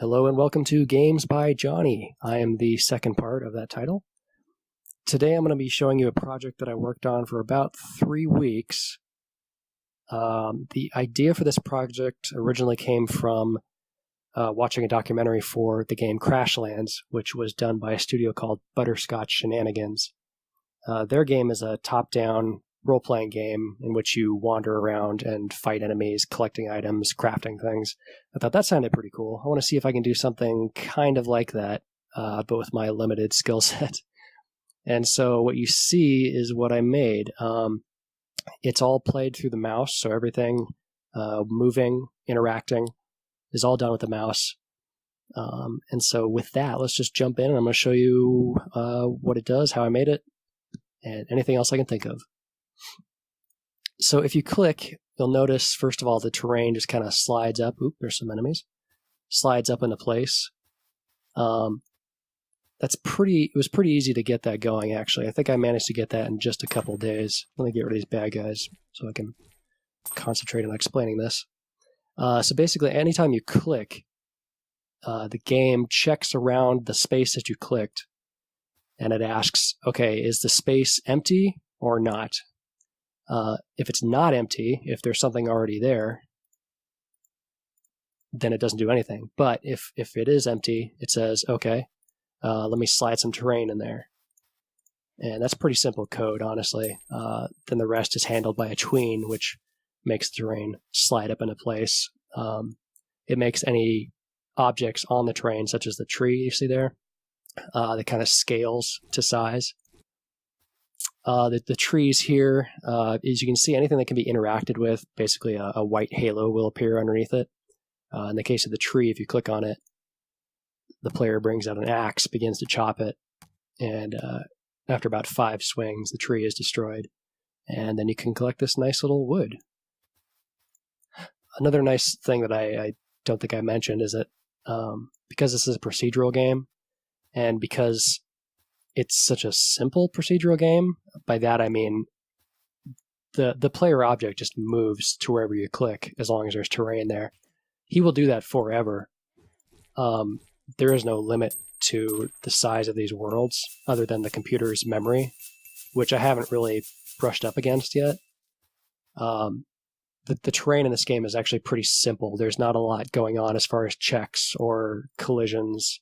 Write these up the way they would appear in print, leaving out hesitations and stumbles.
Hello and welcome to Games by Johnny. I am the second part of that title. Today I'm going to be showing you a project that I worked on for about 3 weeks. The idea for this project originally came from watching a documentary for the game Crashlands, which was done by a studio called Butterscotch Shenanigans. Their game is a top-down role-playing game in which you wander around and fight enemies, collecting items, crafting things. I thought that sounded pretty cool. I want to see if I can do something kind of like that, but with my limited skill set. And so what you see is what I made. It's all played through the mouse, so everything moving, interacting is all done with the mouse. And so with that, let's just jump in and I'm going to show you what it does, how I made it, and anything else I can think of. So if you click, you'll notice, first of all, the terrain just kind of slides up. Oop, there's some enemies. Slides up into place. It was pretty easy to get that going, actually. I think I managed to get that in just a couple days. Let me get rid of these bad guys so I can concentrate on explaining this. So basically, anytime you click, the game checks around the space that you clicked, and it asks, okay, is the space empty or not? If it's not empty, if there's something already there, then it doesn't do anything. But if it is empty, it says, okay, let me slide some terrain in there. And that's pretty simple code, honestly. Then the rest is handled by a tween, which makes the terrain slide up into place. It makes any objects on the terrain, such as the tree you see there, that kind of scales to size. The trees here, as you can see, anything that can be interacted with, basically a white halo will appear underneath it. In the case of the tree, if you click on it, the player brings out an axe, begins to chop it, and after about 5 swings, the tree is destroyed. And then you can collect this nice little wood. Another nice thing that I don't think I mentioned is that because this is a procedural game, and because it's such a simple procedural game, by that I mean the player object just moves to wherever you click as long as there's terrain there. He will do that forever. There is no limit to the size of these worlds other than the computer's memory, which I haven't really brushed up against yet. The terrain in this game is actually pretty simple. There's not a lot going on as far as checks or collisions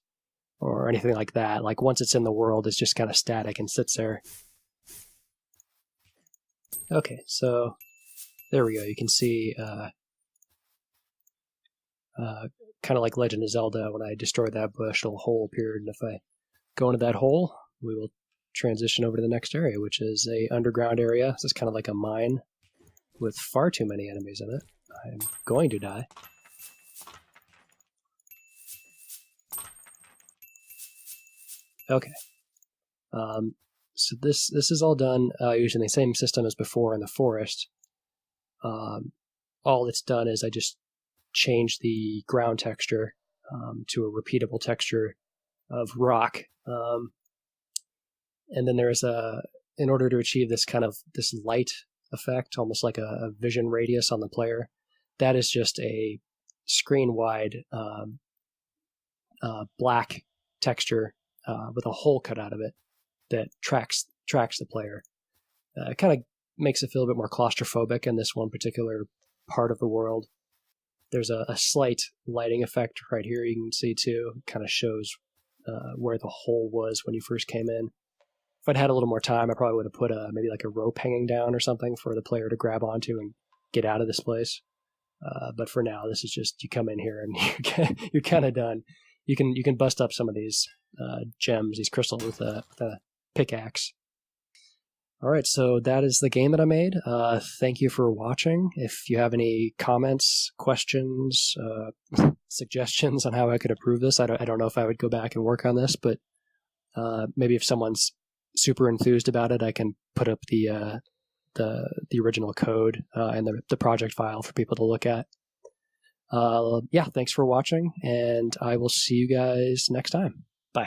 or anything like that. Like once it's in the world, it's just kind of static and sits there. Okay, so there we go. You can see kind of like Legend of Zelda, when I destroyed that bush, a little hole appeared, and if I go into that hole, we will transition over to the next area, which is a underground area. This is kind of like a mine with far too many enemies in it. I'm going to die. Okay. So this is all done using the same system as before in the forest. All it's done is I just changed the ground texture to a repeatable texture of rock. And then there's in order to achieve this kind of this light effect, almost like a vision radius on the player, that is just a screen-wide black texture with a hole cut out of it that tracks the player. It kind of makes it feel a bit more claustrophobic in this one particular part of the world. There's a slight lighting effect right here you can see too. It kind of shows where the hole was when you first came in. If I'd had a little more time, I probably would have put maybe like a rope hanging down or something for the player to grab onto and get out of this place. But for now, this is just, you come in here and you're kind of done. You can bust up some of these gems, these crystals with a pickaxe. All right, so that is the game that I made. Thank you for watching. If you have any comments, questions, suggestions on how I could improve this, I don't know if I would go back and work on this, but maybe if someone's super enthused about it, I can put up the original code and the project file for people to look at. Yeah, thanks for watching, and I will see you guys next time.